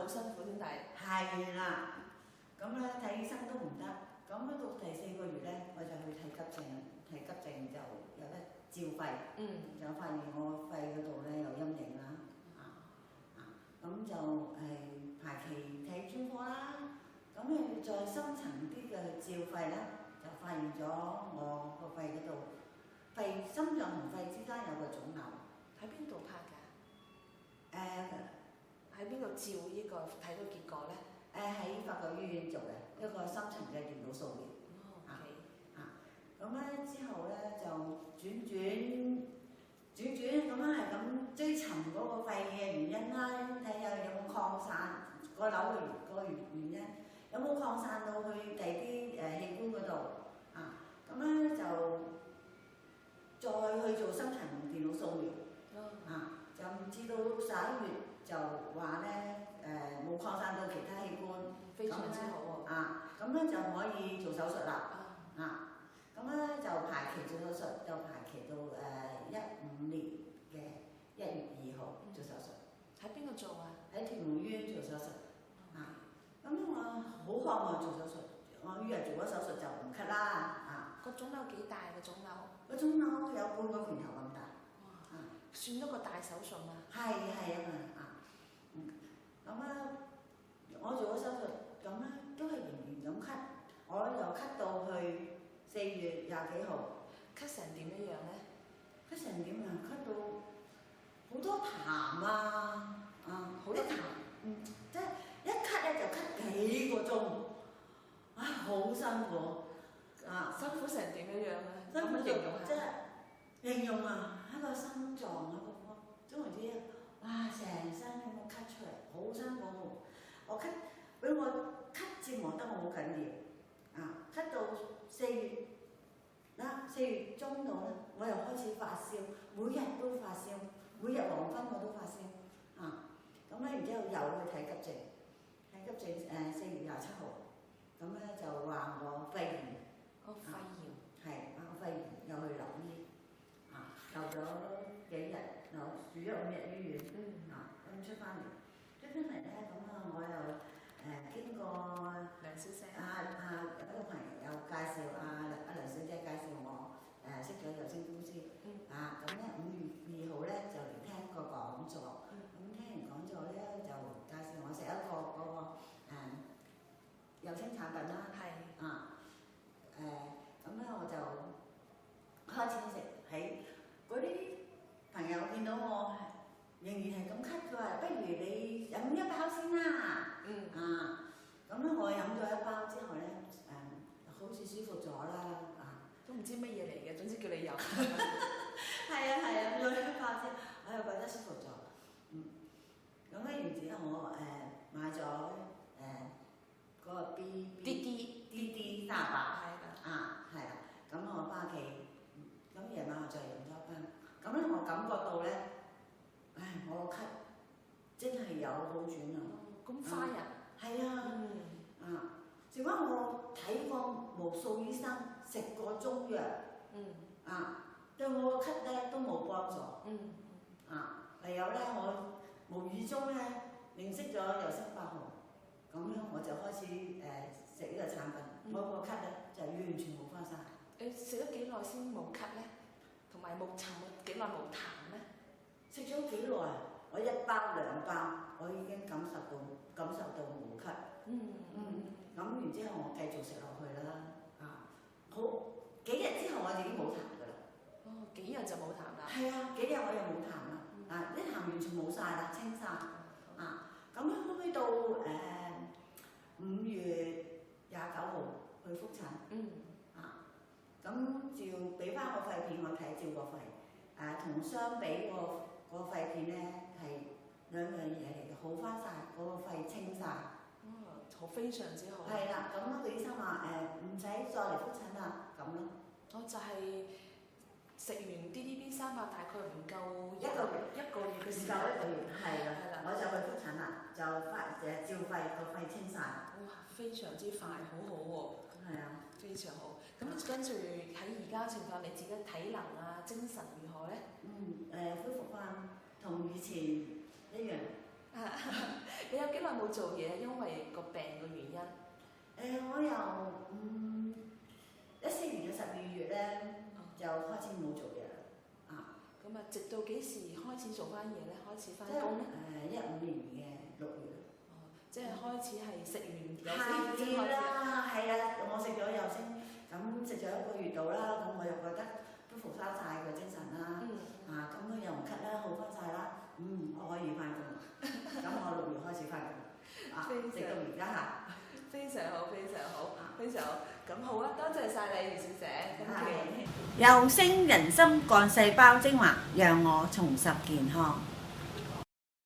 好辛苦先睇。係啦，咁咧睇醫生都唔得，咁到第4個月咧，我就去睇急症，睇急症就有得照肺，就發現我肺嗰度咧有陰影啦，咁就排期睇專科啦，咁再深層啲嘅照肺咧，就發現咗我個肺嗰度，心臟同肺之間有個腫瘤。喺邊度拍㗎？喺邊度照呢個睇到結果咧？喺法國醫院做嘅一個深層嘅電腦掃描。咁咧之後咧就轉咁樣係咁追尋嗰個肺嘅原因啦，睇下有冇擴散個瘤嘅原因，有冇擴散到去第啲器官嗰度咁咧就再去做深層電腦掃描。就唔知到11月就話咧冇擴散到其他器官，非常之好喎。咁咧就可以做手術啦。咁咧就排期做手術，就排期到15年嘅1月2號做手術。喺邊度做啊？喺屯門醫院做手術。咁我好渴望做手術，我以為做咗手術就唔咳啦。個腫瘤幾大嘅腫瘤？個腫瘤有半個拳頭咁大。算一個大手術嘛？係咁我做咗手術，咁咧都係仍然咁咳，我又咳到去4月20幾號。咳成點樣咧？咳成點啊？咳到好多痰好多痰，即係一咳咧就咳幾個鐘，好辛苦。辛苦成點樣咧？辛苦形容即係形容一個心臟總言之，成身咁樣咳出嚟，好辛苦。俾我咳折磨得我好緊要。咳到4月中度咧，我又開始發燒，每日都發燒，每日黃昏我都發燒。咁咧然之後又去睇急症，4月27號，咁咧就話我肺炎。肺炎。係肺炎又去留醫。留咗幾日，住咗5日醫院，咁出翻嚟咧，咁我又經過梁小姐，有一個朋友介紹梁小姐介紹我識咗有聲公司，咁咧5月2號咧就嚟聽個講座，咁聽完講座咧就介紹我食一個嗰個有聲產品啦，咁咧我就開始食。喺嗰啲朋友見到我仍然係咁咳，佢話不如你飲一包先啦。咁咧我飲咗一包之後咧，好似舒服咗啦。都唔知乜嘢嚟嘅，總之叫你飲。係飲咗一包先，我又覺得舒服咗。咁咧然之後我買咗嗰個 DD 38。係啦。咁我翻屋企。咁夜晚我再飲咗一包，咁咧我感覺到咧，我個咳真係有好轉啊！咁快啊！係事關我睇過無數醫生，食過中藥，對我個咳咧都冇幫助。唯有咧我無意中咧認識咗有聲8號，咁樣我就開始食呢個產品，我個咳咧就完全冇翻晒。你食咗幾耐先冇咳咧？同埋冇幾耐冇痰咧？食咗幾耐？我1包2包，我已經感受到冇咳。咁然之後我繼續食落去啦。好幾日之後我已經冇痰㗎啦。幾日就冇痰啦？係幾日我又冇痰啦。啲痰完全冇晒啦，清晒。咁樣去到5月29號去覆診。咁照俾翻個肺片我睇，照個肺，同相比個肺片咧係兩樣嘢嚟嘅，好翻晒，個肺清晒。好非常之好。係啦，咁個醫生話唔使再嚟覆診啦，咁咯。就係食完 DDB38大概唔夠1個月嘅時間。唔夠1個月，係啦，我就去覆診啦，就照肺，個肺清晒。非常之快，好好喎。非常好。咁跟住喺而家情況，你自己體能精神如何咧？恢復翻同以前一樣。你有幾耐冇做嘢？因為個病嘅原因。我由14年嘅12月咧就開始冇做嘢啦。咁啊，直到幾時開始做翻嘢咧？開始翻即係工咧15年嘅6月。即係開始係食完有先開始。係啊，我食咗有先，咁食咗1個月度啦，咁我又覺得都復甦晒個精神啦。咁佢又唔咳啦，好翻晒啦。我可以翻工啦。咁我6月開始翻工，直到而家嚇。非常好，非常好，非常好。咁好啊，多謝晒你，余小姐。又升人參幹細胞精華，讓我重拾健康。